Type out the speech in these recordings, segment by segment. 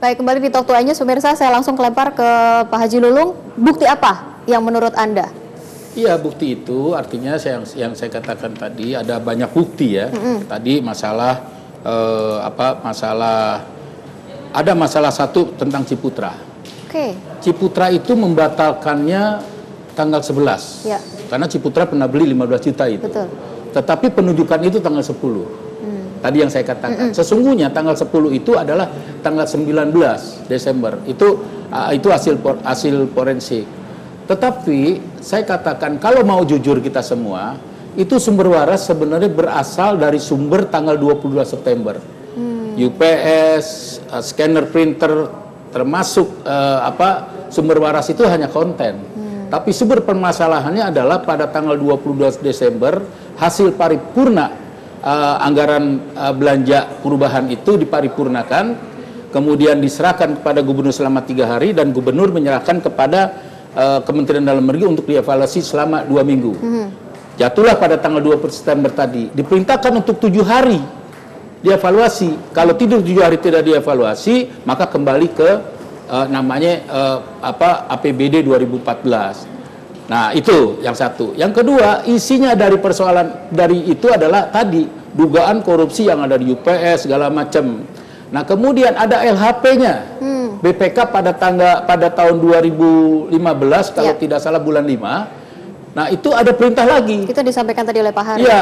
Baik, kembali di Talk to Anya, pemirsa, saya langsung kelempar ke Pak Haji Lulung. Bukti apa yang menurut Anda? Iya, bukti itu artinya yang saya katakan tadi ada banyak bukti ya. Tadi masalah ada masalah satu tentang Ciputra. Oke. Ciputra itu membatalkannya tanggal 11. Ya. Karena Ciputra pernah beli 15 juta itu. Betul. Tetapi penunjukan itu tanggal 10. Tadi yang saya katakan. Sesungguhnya tanggal 10 itu adalah tanggal 19 Desember. Itu hasil forensik. Tetapi saya katakan kalau mau jujur kita semua, itu sumber waras sebenarnya berasal dari sumber tanggal 22 September. UPS, scanner printer, termasuk sumber waras itu hanya konten. Tapi sumber permasalahannya adalah pada tanggal 22 Desember hasil paripurna anggaran belanja perubahan itu diparipurnakan, kemudian diserahkan kepada gubernur selama 3 hari dan gubernur menyerahkan kepada Kementerian Dalam Negeri untuk dievaluasi selama 2 minggu. Jatuhlah pada tanggal 20 September tadi, diperintahkan untuk 7 hari dievaluasi. Kalau tidur 7 hari tidak dievaluasi, maka kembali ke APBD 2014. Nah, itu yang satu. Yang kedua, isinya dari persoalan dari itu adalah tadi dugaan korupsi yang ada di UPS segala macam. Nah, kemudian ada LHP-nya. BPK pada tahun 2015 kalau tidak salah bulan 5. Nah, itu ada perintah lagi. Itu disampaikan tadi oleh Pak Hari. Iya,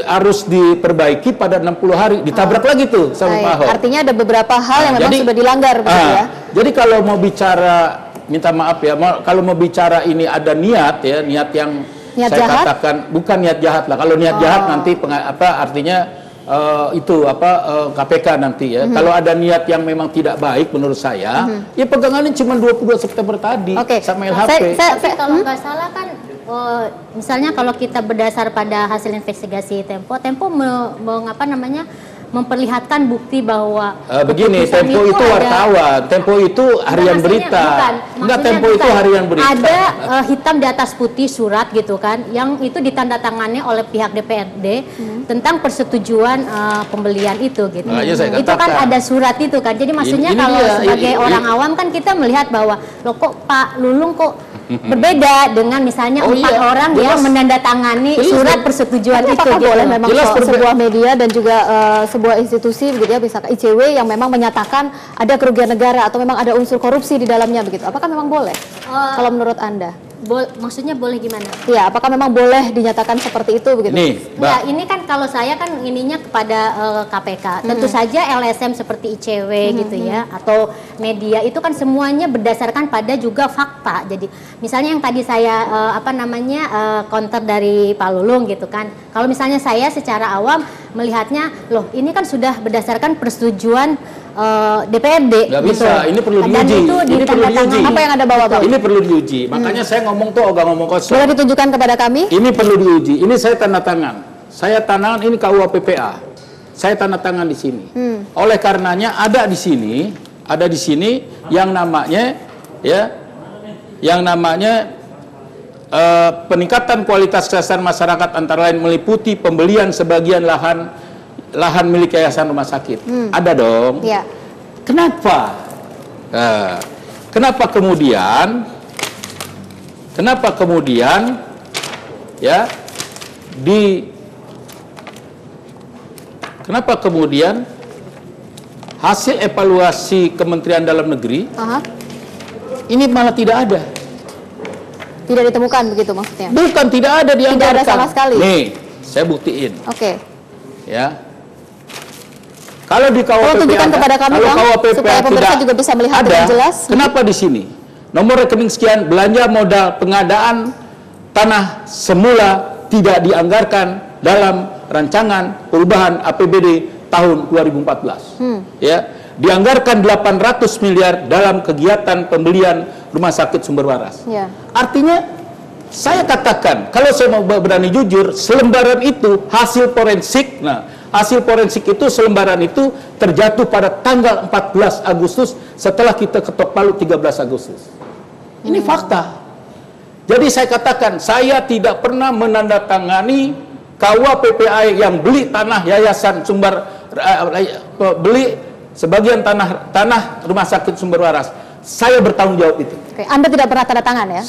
harus diperbaiki pada 60 hari. Ditabrak lagi tuh sama Pak Ahok. Artinya ada beberapa hal yang memang sudah dilanggar begitu ya. Jadi kalau mau bicara, minta maaf ya, kalau mau bicara ini ada niat ya, niat yang saya jahat? Katakan bukan niat jahat lah. Kalau niat jahat nanti artinya KPK nanti ya. Kalau ada niat yang memang tidak baik menurut saya, ya pegangannya cuma 22 September tadi sama LHP. Tapi kalau nggak salah kan, misalnya kalau kita berdasar pada hasil investigasi Tempo memperlihatkan bukti bahwa begini, Tempo itu wartawan, Tempo itu harian berita. Enggak, Tempo itu harian berita. Ada hitam di atas putih surat gitu kan, yang itu ditandatangani oleh pihak DPRD tentang persetujuan pembelian itu gitu. Itu kan ada surat itu kan. Jadi maksudnya kalau sebagai orang awam kan kita melihat bahwa loh kok Pak Lulung kok berbeda dengan misalnya 4 orang yang menandatangani surat persetujuan itu. Apakah boleh memang sebuah media dan juga sebuah institusi begitu ya, misalkan ICW yang memang menyatakan ada kerugian negara atau memang ada unsur korupsi di dalamnya begitu? Apakah memang boleh? Kalau menurut Anda? Maksudnya boleh gimana? Ya, apakah memang boleh dinyatakan seperti itu begitu? Ya, ini kan kalau saya kan ininya kepada KPK. Tentu saja LSM seperti ICW gitu ya, atau media itu kan semuanya berdasarkan pada juga fakta. Jadi misalnya yang tadi saya counter dari Pak Lulung gitu kan. Kalau misalnya saya secara awam melihatnya, loh ini kan sudah berdasarkan persetujuan DPRD. Nggak bisa, ini perlu diuji. Ini perlu diuji. Apa yang Anda bawa, Pak? Ini perlu diuji. Makanya saya ngomong tuh ogah ngomong kosong. Boleh ditunjukkan kepada kami? Ini perlu diuji. Ini saya tanda tangan. Saya tanda tangan ini KUA PPA. Saya tanda tangan di sini. Oleh karenanya ada di sini yang namanya peningkatan kualitas kesehatan masyarakat antara lain meliputi pembelian sebagian lahan milik yayasan rumah sakit. Ada dong. Ya. Kenapa? Kenapa kemudian ya kenapa kemudian hasil evaluasi Kementerian Dalam Negeri ini malah tidak ada? Tidak ditemukan begitu maksudnya? Bukan tidak ada, dianggarkan. Tidak ada sama sekali. Nih, saya buktiin. Oke. Ya. Kalau di KUHP tunjukkan kepada kami, Bang, supaya pemirsa juga bisa melihat dengan jelas. Kenapa di sini? Nomor rekening sekian, belanja modal pengadaan tanah semula tidak dianggarkan dalam rancangan perubahan APBD tahun 2014. Ya, dianggarkan 800 miliar dalam kegiatan pembelian rumah sakit sumber waras. Ya. Artinya saya katakan, kalau saya mau berani jujur, selembaran itu hasil forensik. Nah, hasil forensik itu selembaran itu terjatuh pada tanggal 14 Agustus setelah kita ketok palu 13 Agustus. Ini fakta. Jadi saya katakan, saya tidak pernah menandatangani KUA PPA yang beli tanah yayasan beli sebagian tanah Rumah Sakit Sumber Waras, saya bertanggung jawab itu. Oke, Anda tidak pernah tanda tangan ya?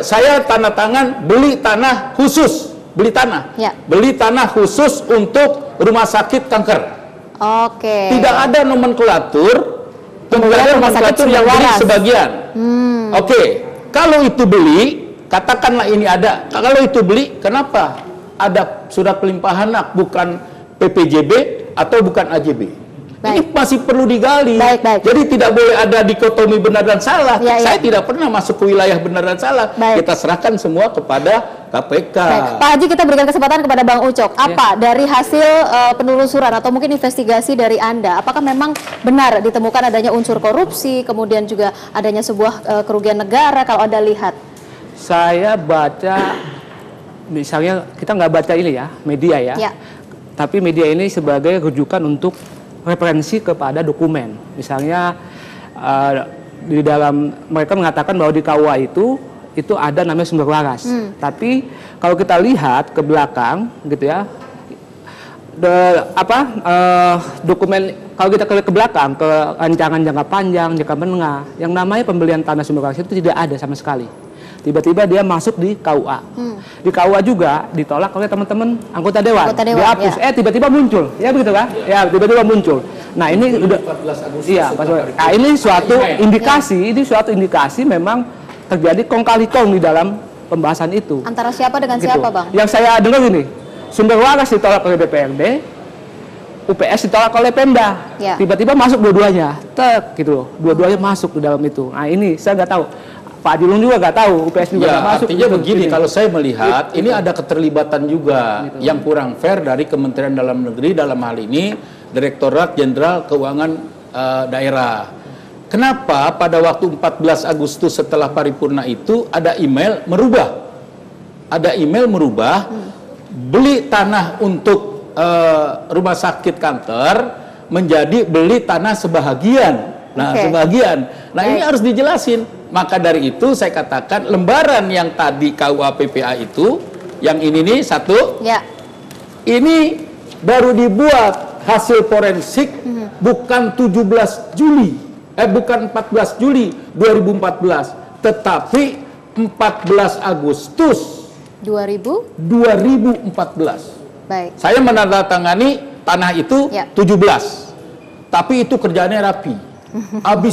Saya tanda tangan beli tanah khusus, beli tanah. Ya. Beli tanah khusus untuk rumah sakit kanker. Oke. Tidak ada nomenklatur, Kemudian rumah sakit yang Sumber beli Waras. sebagian. Oke, kalau itu beli, katakanlah ini ada. Kalau itu beli, kenapa ada surat pelimpahan hak bukan PPJB atau bukan AJB? Ini masih perlu digali. Baik. Jadi tidak boleh ada dikotomi benar dan salah. Ya, Saya tidak pernah masuk ke wilayah benar dan salah. Baik. Kita serahkan semua kepada KPK. Baik. Pak Haji, kita berikan kesempatan kepada Bang Ucok. Apa dari hasil penelusuran atau mungkin investigasi dari Anda, apakah memang benar ditemukan adanya unsur korupsi, kemudian juga adanya sebuah kerugian negara kalau Anda lihat? Saya baca, misalnya kita nggak baca ini ya, media ya. Ya. Tapi media ini sebagai rujukan untuk referensi kepada dokumen. Misalnya di dalam mereka mengatakan bahwa di KUA itu ada namanya sumber waras. Tapi kalau kita lihat ke belakang gitu ya, dokumen kalau kita ke belakang ke rancangan jangka panjang, jangka menengah, yang namanya pembelian tanah sumber waras itu tidak ada sama sekali. Tiba-tiba dia masuk di KUA. Di KUA juga ditolak oleh teman-teman anggota dewan. Dihapus. Ya. Tiba-tiba muncul. Ya begitu kan? Ya, tiba-tiba muncul. Nah, ini udah 14 Agustus. iya, nah, ini suatu indikasi memang terjadi kong kali kong di dalam pembahasan itu. Antara siapa dengan Gitu. siapa, Bang? Yang saya dengar gini, sumber waras ditolak oleh DPRD, UPS ditolak oleh Pemda. Ya. Tiba-tiba masuk dua-duanya. Tek gitu loh. Dua-duanya masuk di dalam itu. Nah, ini saya nggak tahu. Pak Julung juga nggak tahu, UPS juga nggak masuk. Artinya gitu. begini, Ini. kalau saya melihat ini ada keterlibatan juga yang kurang fair dari Kementerian Dalam Negeri dalam hal ini Direktorat Jenderal Keuangan Daerah. Kenapa pada waktu 14 Agustus setelah paripurna itu ada email merubah beli tanah untuk rumah sakit kanker menjadi beli tanah sebahagian. Nah, sebagian. Nah, ini harus dijelasin. Maka dari itu saya katakan lembaran yang tadi KUA PPA itu, yang ini nih satu, ini baru dibuat hasil forensik bukan 14 Juli 2014, tetapi 14 Agustus 2014. Baik. Saya menandatangani tanah itu 17, tapi itu kerjaannya rapi.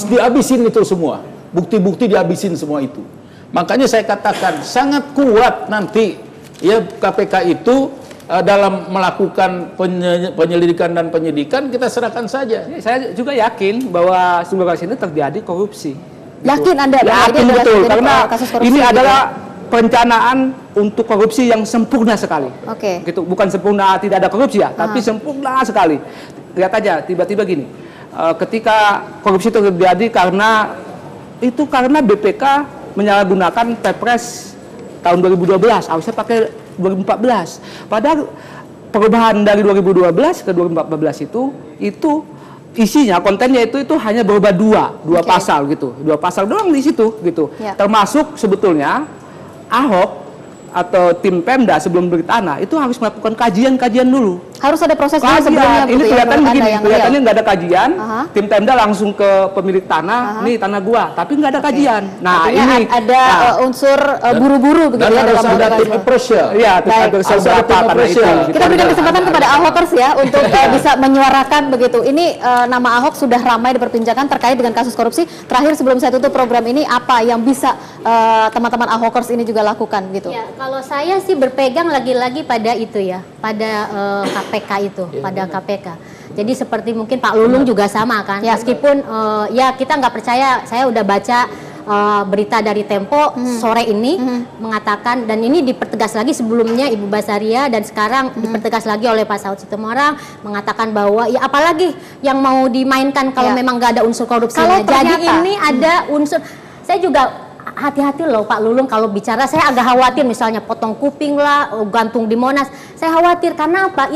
Dihabisin itu semua, bukti-bukti dihabisin semua itu. Makanya saya katakan sangat kuat nanti ya KPK itu dalam melakukan penyelidikan dan penyidikan, kita serahkan saja. Saya juga yakin bahwa sumber waras ini terjadi korupsi. Yakin Anda? Yakin betul, karena kasus korupsi ini gitu. adalah perencanaan untuk korupsi yang sempurna sekali. Gitu, bukan sempurna tidak ada korupsi ya, tapi sempurna sekali. Lihat aja, tiba-tiba gini, ketika korupsi itu terjadi karena BPK menyalahgunakan Perpres tahun 2012, harusnya pakai 2014. Padahal perubahan dari 2012 ke 2014 itu isinya, kontennya itu hanya berubah dua pasal gitu, dua pasal doang di situ gitu. Termasuk sebetulnya Ahok atau tim Pemda sebelum beli tanah itu harus melakukan kajian dulu. Harus ada proses dulu sebelumnya. Ini kelihatan begini, kelihatannya nggak ada kajian. Tim Pemda langsung ke pemilik tanah, nih tanah gua, tapi nggak ada kajian. Nah, artinya ini ada unsur buru-buru begitu ya dalam appraisal. Iya, harus ada tanah itu. Kita berikan kesempatan kepada Ahokers ya untuk bisa menyuarakan begitu. Ini nama Ahok sudah ramai diperbincangkan terkait dengan kasus korupsi. Terakhir sebelum saya tutup program ini, apa yang bisa teman-teman Ahokers ini juga lakukan gitu? Ya, kalau saya sih berpegang lagi-lagi pada itu ya, pada KPK itu, pada KPK. Jadi seperti mungkin Pak Lulung juga sama kan, meskipun ya kita nggak percaya. Saya udah baca berita dari Tempo sore ini mengatakan, dan ini dipertegas lagi sebelumnya Ibu Basaria dan sekarang dipertegas lagi oleh Pak Saud Situmorang mengatakan bahwa ya apalagi yang mau dimainkan kalau memang nggak ada unsur korupsinya. Jadi ini ada unsur. Saya juga hati-hati loh Pak Lulung kalau bicara, saya agak khawatir misalnya potong kuping lah, gantung di Monas. Saya khawatir karena apa?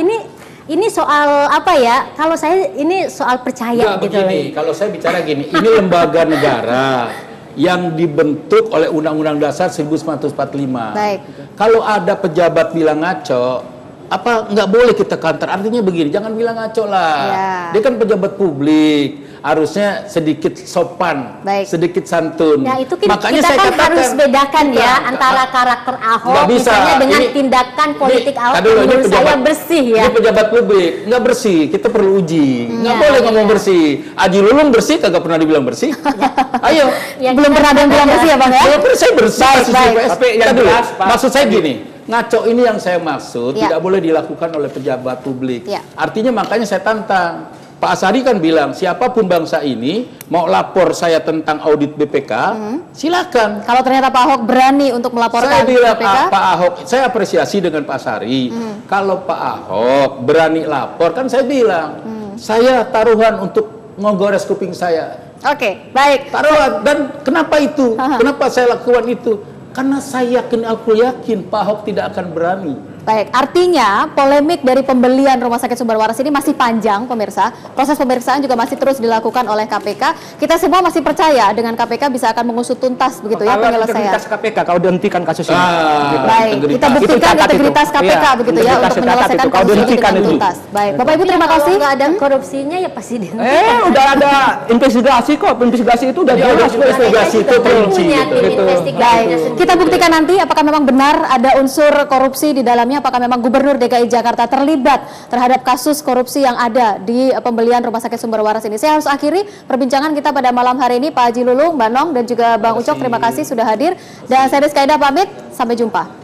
Ini soal apa ya? Kalau saya ini soal percaya gitu. Begini, kalau saya bicara gini, ini lembaga negara yang dibentuk oleh Undang-Undang Dasar 1945. Baik. Kalau ada pejabat bilang ngaco, apa nggak boleh kita counter, artinya begini, jangan bilang ngaco lah. Dia kan pejabat publik, harusnya sedikit sopan, sedikit santun. Nah itu makanya kita saya kan katakan, harus bedakan ya antara karakter Ahok misalnya dengan tindakan politik Ahok yang menurut saya bersih ya. Ini pejabat publik, nggak bersih, kita perlu uji. Nggak boleh ngomong bersih. Aji Lulung bersih, kagak pernah dibilang bersih. Ayo. Belum pernah ada yang bilang bersih ya Bang ya? Saya bersih. Tapi yang jelas, maksud saya gini, ngaco ini yang saya maksud tidak boleh dilakukan oleh pejabat publik. Artinya makanya saya tantang. Pak Asari kan bilang siapapun bangsa ini mau lapor saya tentang audit BPK, silakan. Kalau ternyata Pak Ahok berani untuk melaporkan saya bilang, BPK, Pak Ahok, saya apresiasi dengan Pak Asari. Kalau Pak Ahok berani lapor, kan saya bilang, saya taruhan untuk ngogores kuping saya. Oke, baik. Taruhan. Dan kenapa itu? Kenapa saya lakukan itu? Karena saya aku yakin Pak Ahok tidak akan berani. Baik, artinya polemik dari pembelian Rumah Sakit Sumber Waras ini masih panjang, pemirsa. Proses pemeriksaan juga masih terus dilakukan oleh KPK. Kita semua masih percaya dengan KPK bisa akan mengusut tuntas begitu ya penyelesaian. Integritas KPK kalau dihentikan kasus ini. Baik, kita buktikan integritas KPK begitu ya untuk menyelesaikan kasus ini dengan tuntas. Baik, Bapak Ibu terima kasih. Kalau nggak ada korupsinya ya pasti udah ada investigasi kok, investigasi itu udah jelas. Investigasi itu kunci. Baik, kita buktikan nanti apakah memang benar ada unsur korupsi di dalamnya. Apakah memang Gubernur DKI Jakarta terlibat terhadap kasus korupsi yang ada di pembelian Rumah Sakit Sumber Waras ini. Saya harus akhiri perbincangan kita pada malam hari ini. Pak Haji Lulung, Mbak Nong, dan juga Bang Ucok, terima kasih sudah hadir. Dan saya Rizka Ida pamit, sampai jumpa.